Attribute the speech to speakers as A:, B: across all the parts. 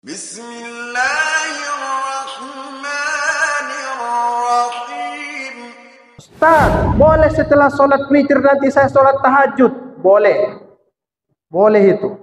A: Bismillahirrahmanirrahim.
B: Ustaz, boleh setelah sholat witir nanti saya sholat tahajud? Boleh. Boleh itu.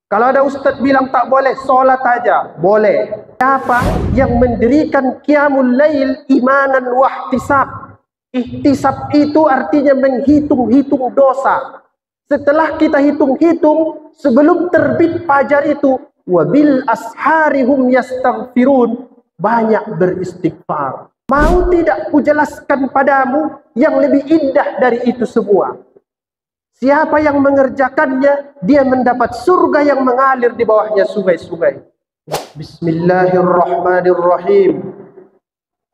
B: Kalau ada ustaz bilang tak boleh, sholat aja. Boleh. Siapa yang mendirikan qiyamul lail imanan wahtisab? Ihtisab itu artinya menghitung-hitung dosa. Setelah kita hitung-hitung, sebelum terbit fajar itu, wabil asharihum yastaghfirun, banyak beristighfar. Mau tidak kujelaskan padamu yang lebih indah dari itu semua? Siapa yang mengerjakannya, dia mendapat surga yang mengalir di bawahnya sungai-sungai. Bismillahirrahmanirrahim.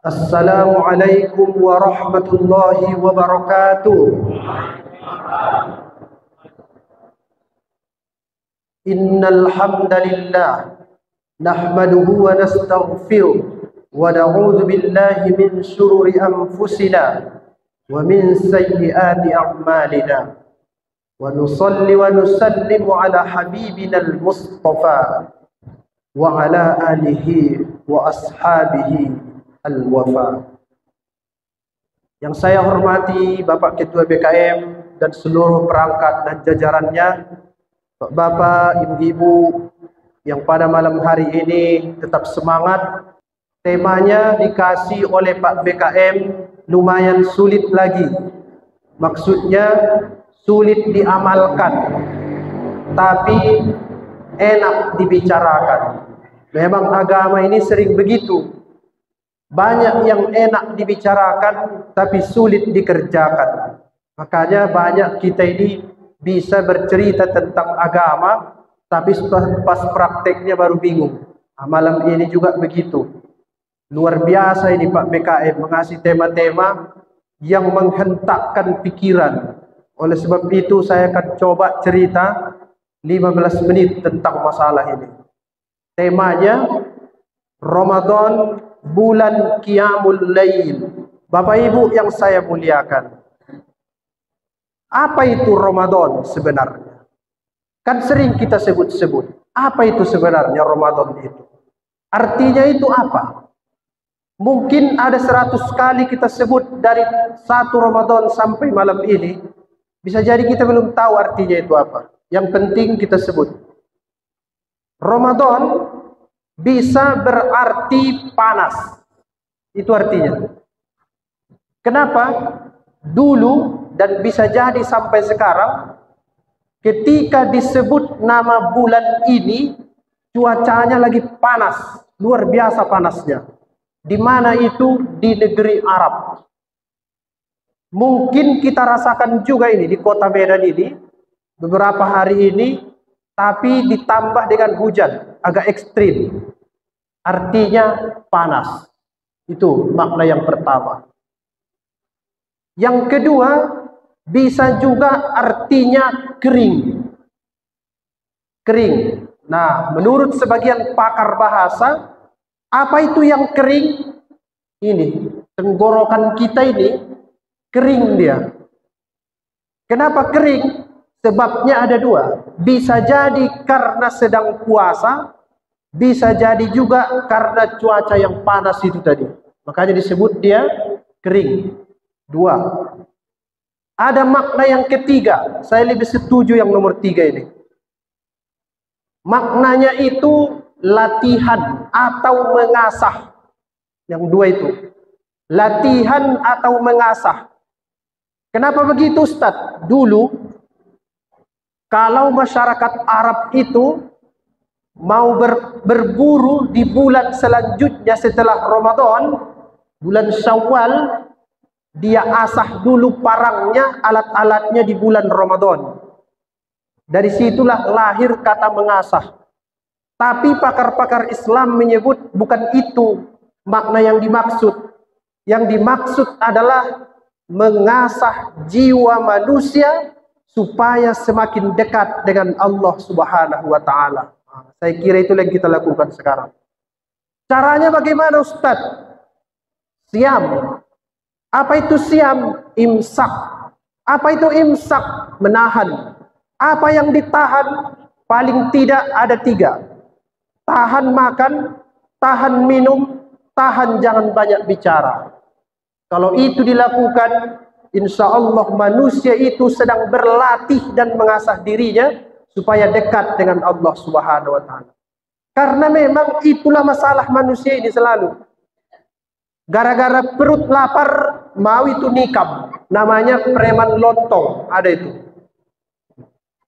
B: Assalamualaikum warahmatullahi wabarakatuh. Innal hamdalillah nahmaduhu wa nastaghfiruh wa na'udzu billahi min shururi anfusina wa min sayyiati a'malina wa nusalli wa nusallimu ala habibina al-mustafa wa ala alihi wa ashabihi al-wafa. Yang saya hormati Bapak Ketua BKM dan seluruh perangkat dan jajarannya, Bapak, Ibu-ibu yang pada malam hari ini tetap semangat. Temanya dikasih oleh Pak BKM lumayan sulit lagi. Maksudnya sulit diamalkan, tapi enak dibicarakan. Memang agama ini sering begitu. Banyak yang enak dibicarakan, tapi sulit dikerjakan. Makanya banyak kita ini bisa bercerita tentang agama, tapi pas prakteknya baru bingung. Malam ini juga begitu. Luar biasa ini Pak BKM mengasih tema-tema yang menghentakkan pikiran. Oleh sebab itu saya akan coba cerita 15 menit tentang masalah ini. Temanya Ramadan, bulan Qiyamul Lail. Bapak Ibu yang saya muliakan, apa itu Ramadan sebenarnya? Kan sering kita sebut-sebut. Apa itu sebenarnya Ramadan itu? Artinya itu apa? Mungkin ada 100 kali kita sebut dari satu Ramadan sampai malam ini. Bisa jadi kita belum tahu artinya itu apa. Yang penting kita sebut. Ramadan bisa berarti panas. Itu artinya. Kenapa? Dulu dan bisa jadi sampai sekarang, ketika disebut nama bulan ini, cuacanya lagi panas, luar biasa panasnya. Di mana itu? Di negeri Arab. Mungkin kita rasakan juga ini di kota Medan ini, beberapa hari ini, tapi ditambah dengan hujan, agak ekstrim. Artinya panas. Itu makna yang pertama. Yang kedua, bisa juga artinya kering. Kering. Nah, menurut sebagian pakar bahasa, apa itu yang kering? Ini, tenggorokan kita ini kering dia. Kenapa kering? Sebabnya ada dua. Bisa jadi karena sedang puasa, bisa jadi juga karena cuaca yang panas itu tadi. Makanya disebut dia kering. Dua. Ada makna yang ketiga. Saya lebih setuju yang nomor 3 ini. Maknanya itu latihan atau mengasah. Yang dua itu. Latihan atau mengasah. Kenapa begitu Ustaz? Dulu, kalau masyarakat Arab itu mau berburu di bulan selanjutnya setelah Ramadan, bulan Syawal, dia asah dulu parangnya, alat-alatnya di bulan Ramadan. Dari situlah lahir kata mengasah. Tapi pakar-pakar Islam menyebut bukan itu makna yang dimaksud. Yang dimaksud adalah mengasah jiwa manusia supaya semakin dekat dengan Allah Subhanahu wa Ta'ala. Saya kira itu yang kita lakukan sekarang. Caranya bagaimana Ustaz? Siam. Apa itu siam? Imsak. Apa itu imsak? Menahan. Apa yang ditahan? Paling tidak ada 3. tahan makan, tahan minum, tahan jangan banyak bicara. Kalau itu dilakukan, insya Allah manusia itu sedang berlatih dan mengasah dirinya supaya dekat dengan Allah Subhanahu wa Ta'ala. Karena memang itulah masalah manusia ini selalu. Gara-gara perut lapar, mau itu nikam. Namanya preman lontong, ada itu.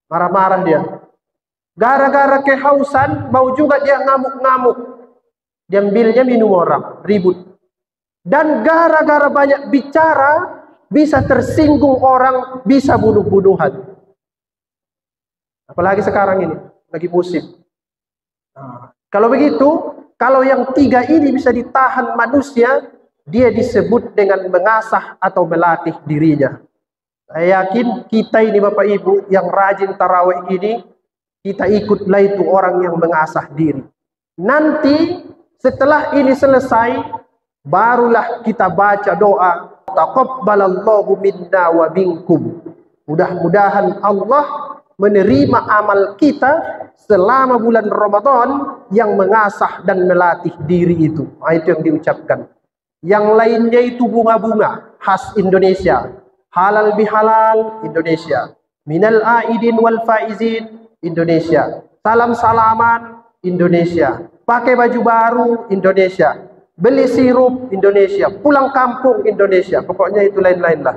B: Marah-marah dia. Gara-gara kehausan, mau juga dia ngamuk-ngamuk. Diambilnya minum orang, ribut. Dan gara-gara banyak bicara, bisa tersinggung orang, bisa bunuh-bunuhan. Apalagi sekarang ini, lagi musim. Nah, kalau begitu, kalau yang tiga ini bisa ditahan manusia, dia disebut dengan mengasah atau melatih dirinya. Saya yakin kita ini Bapak Ibu yang rajin tarawih ini, kita ikutlah itu orang yang mengasah diri. Nanti setelah ini selesai, barulah kita baca doa taqabbalallahu minna wa minkum. Mudah-mudahan Allah menerima amal kita selama bulan Ramadan yang mengasah dan melatih diri itu. Itu yang diucapkan. Yang lainnya itu bunga-bunga khas Indonesia. Halal bihalal Indonesia. Minal aidin wal faizin Indonesia. Salam-salaman Indonesia. Pakai baju baru Indonesia. Beli sirup Indonesia, pulang kampung Indonesia, pokoknya itu lain-lain lah.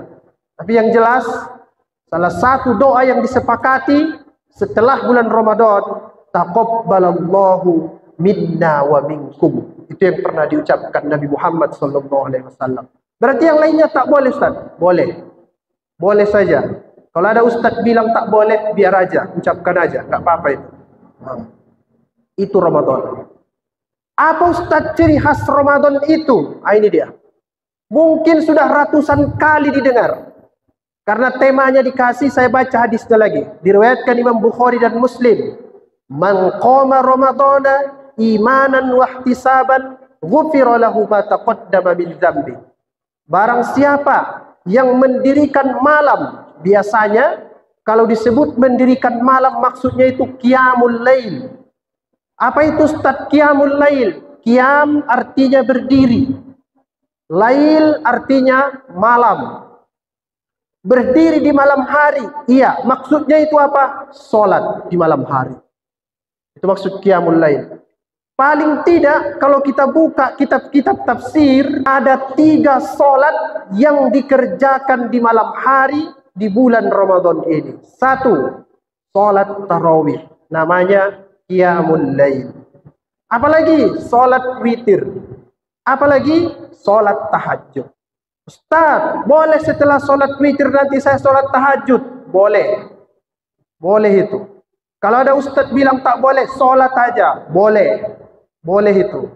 B: Tapi yang jelas, salah satu doa yang disepakati setelah bulan Ramadan, taqabbalallahu minna wa minkum. Itu yang pernah diucapkan Nabi Muhammad SAW. Berarti yang lainnya tak boleh, Ustaz? Boleh. Boleh saja. Kalau ada Ustaz bilang tak boleh, biar aja, ucapkan aja, tak apa-apa itu. Itu Ramadan. Apa Ustaz ciri khas Ramadan itu? Ini dia. Mungkin sudah ratusan kali didengar. Karena temanya dikasih, saya baca hadisnya lagi. Diriwayatkan Imam Bukhari dan Muslim. Man qama Ramadana imanan wa ihtisaban ghufira lahu ma taqaddama min dzambi. Barang siapa yang mendirikan malam, biasanya kalau disebut mendirikan malam maksudnya itu qiyamul lail. Apa itu Ustaz qiyamul lail? Qiyam artinya berdiri. Lail artinya malam. Berdiri di malam hari. Iya, maksudnya itu apa? Salat di malam hari. Itu maksud qiyamul lail. Paling tidak kalau kita buka kitab-kitab tafsir, ada 3 salat yang dikerjakan di malam hari di bulan Ramadan ini. 1, salat tarawih. Namanya qiyamul lail. Apalagi salat witir. Apalagi salat tahajud. Ustaz, boleh setelah salat witir nanti saya salat tahajud? Boleh. Boleh itu. Kalau ada ustaz bilang tak boleh, salat aja. Boleh. Boleh itu.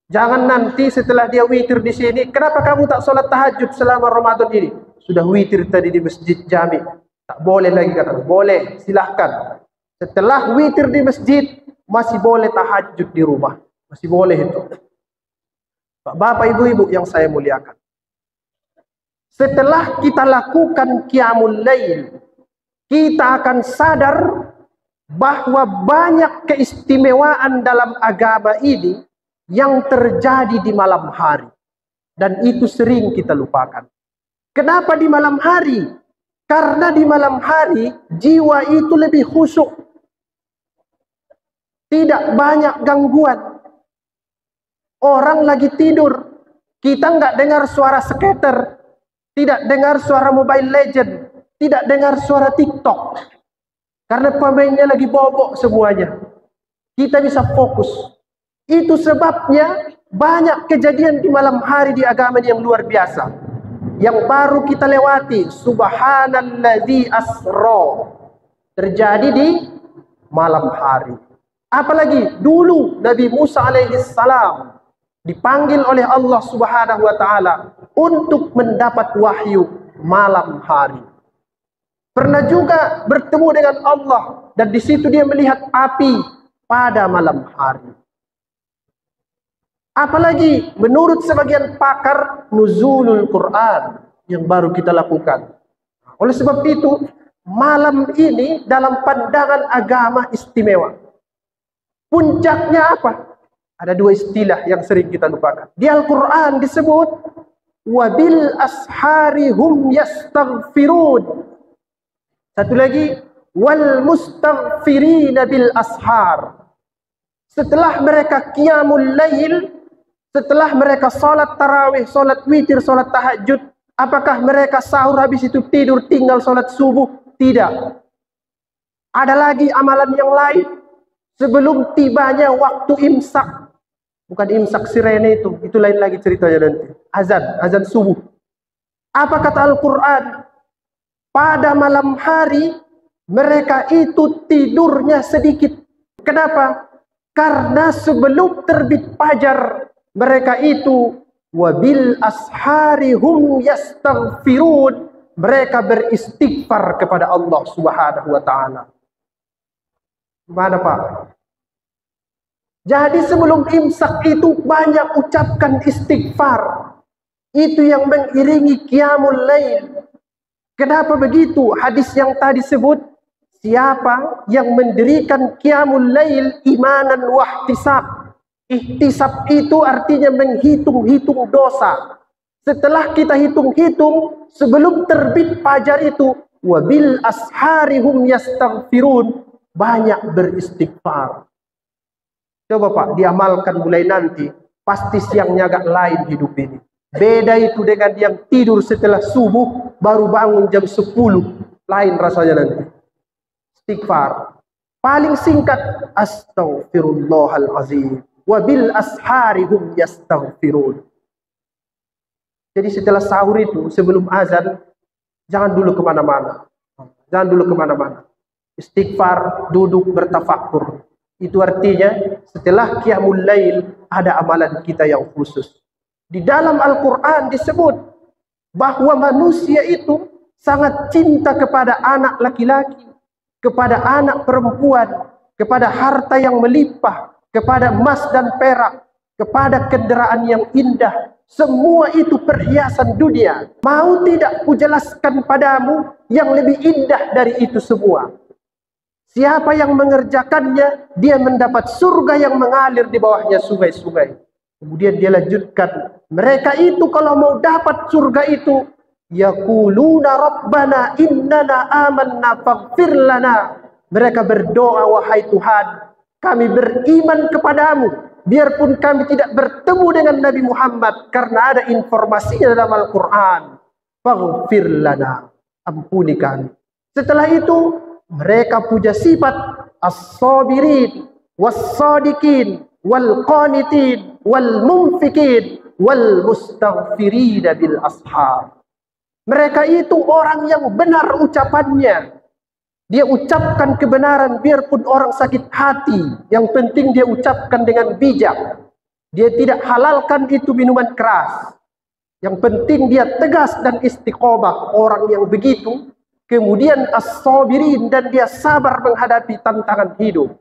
B: Jangan nanti setelah dia witir di sini, kenapa kamu tak salat tahajud selama Ramadan ini? Sudah witir tadi di masjid jami. Tak boleh lagi kata. Boleh, silahkan. Setelah witir di masjid, masih boleh tahajud di rumah. Masih boleh itu. Bapak, ibu-ibu yang saya muliakan. Setelah kita lakukan qiyamul lail, kita akan sadar bahwa banyak keistimewaan dalam agama ini yang terjadi di malam hari. Dan itu sering kita lupakan. Kenapa di malam hari? Karena di malam hari, jiwa itu lebih khusyuk. Tidak banyak gangguan. Orang lagi tidur. Kita nggak dengar suara skater. Tidak dengar suara Mobile Legend. Tidak dengar suara TikTok. Karena pemainnya lagi bobok semuanya. Kita bisa fokus. Itu sebabnya banyak kejadian di malam hari di agama yang luar biasa. Yang baru kita lewati. Subhanalladzi asra. Terjadi di malam hari. Apalagi dulu Nabi Musa alaihissalam dipanggil oleh Allah Subhanahu wa Ta'ala untuk mendapat wahyu malam hari. Pernah juga bertemu dengan Allah dan di situ dia melihat api pada malam hari. Apalagi menurut sebagian pakar nuzulul Quran yang baru kita lakukan. Oleh sebab itu malam ini dalam pandangan agama istimewa. Puncaknya apa? Ada dua istilah yang sering kita lupakan. Di Al-Quran disebut wabil ashari hum yastaghfirun. Satu lagi wal mustaghfirina bil ashar. Setelah mereka qiyamul lail, setelah mereka salat tarawih, salat witir, salat tahajud, apakah mereka sahur habis itu tidur tinggal salat subuh? Tidak. Ada lagi amalan yang lain. Sebelum tibanya waktu imsak, bukan imsak sirene itu lain lagi ceritanya nanti. Azan subuh. Apa kata Al-Quran? Pada malam hari mereka itu tidurnya sedikit. Kenapa? Karena sebelum terbit fajar mereka itu wabil ashari hum yastaghfirun, mereka beristighfar kepada Allah Subhanahu wa taala. Gimana Pak? Jadi sebelum imsak itu banyak ucapkan istighfar. Itu yang mengiringi qiyamul lail. Kenapa begitu? Hadis yang tadi sebut, siapa yang mendirikan qiyamul lail imanan wahtisab. Ihtisab itu artinya menghitung-hitung dosa. Setelah kita hitung-hitung, sebelum terbit fajar itu, wabil ashari hum yastaghfirun, banyak beristighfar. Coba Pak, diamalkan mulai nanti, pasti siangnya agak lain hidup ini. Beda itu dengan yang tidur setelah subuh, baru bangun jam 10. Lain rasanya nanti. Istighfar. Paling singkat, astaghfirullahalazim. Wabil ashari hum yastaghfirun. Jadi setelah sahur itu, sebelum azan, jangan dulu kemana-mana. Jangan dulu kemana-mana. Istighfar, duduk bertafakur. Itu artinya setelah qiyamul lail ada amalan kita yang khusus. Di dalam Al-Quran disebut bahwa manusia itu sangat cinta kepada anak laki-laki, kepada anak perempuan, kepada harta yang melimpah, kepada emas dan perak, kepada kendaraan yang indah. Semua itu perhiasan dunia. Mau tidak kujelaskan padamu yang lebih indah dari itu semua? Siapa yang mengerjakannya, dia mendapat surga yang mengalir di bawahnya sungai-sungai. Kemudian dia lanjutkan, mereka itu kalau mau dapat surga itu, yaquluna rabbana innana amanna faghfir lana. Mereka berdoa, wahai Tuhan, kami beriman kepadamu, biarpun kami tidak bertemu dengan Nabi Muhammad, karena ada informasinya dalam Al-Quran. Faghfir lana, ampuni kami. Setelah itu, mereka puja sifat as-sabirin, was-sadiqin, wal-qanitin, wal-munfikin, wal-mustaghfirin bil ashar. Mereka itu orang yang benar ucapannya. Dia ucapkan kebenaran biarpun orang sakit hati. Yang penting dia ucapkan dengan bijak. Dia tidak halalkan itu minuman keras. Yang penting dia tegas dan istiqomah. Orang yang begitu, kemudian as-sabirin, dan dia sabar menghadapi tantangan hidup.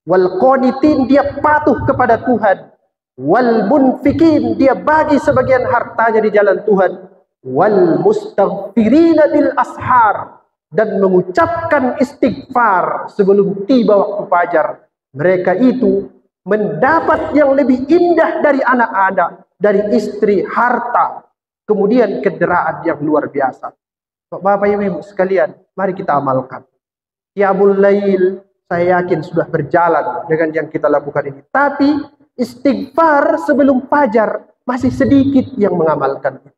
B: Wal qanitin, dia patuh kepada Tuhan. Wal munfikin, dia bagi sebagian hartanya di jalan Tuhan. Wal mustaghfirina bil ashar, dan mengucapkan istighfar sebelum tiba waktu fajar. Mereka itu mendapat yang lebih indah dari anak-anak, dari istri, harta, kemudian kendaraan yang luar biasa. Bapak Ibu sekalian, mari kita amalkan. Qiyamul lail saya yakin sudah berjalan dengan yang kita lakukan ini. Tapi istighfar sebelum fajar masih sedikit yang mengamalkan itu.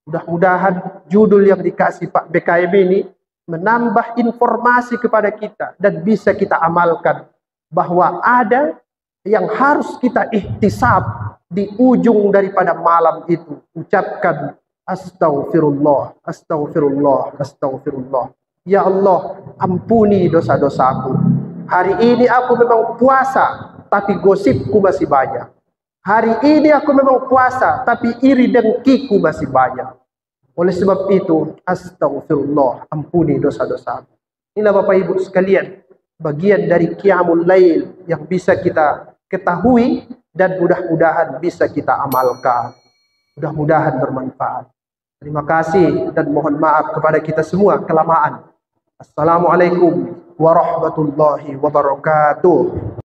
B: Mudah-mudahan judul yang dikasih Pak BKM ini menambah informasi kepada kita dan bisa kita amalkan bahwa ada yang harus kita ihtisab di ujung daripada malam itu. Ucapkan astaghfirullah, astaghfirullah, astaghfirullah. Ya Allah, ampuni dosa-dosaku. Hari ini aku memang puasa, tapi gosipku masih banyak. Hari ini aku memang puasa, tapi iri dengkiku masih banyak. Oleh sebab itu, astaghfirullah, ampuni dosa-dosaku. Inilah Bapak Ibu sekalian, bagian dari qiyamul lail yang bisa kita ketahui dan mudah-mudahan bisa kita amalkan. Mudah-mudahan bermanfaat. Terima kasih dan mohon maaf kepada kita semua kelamaan. Assalamualaikum warahmatullahi wabarakatuh.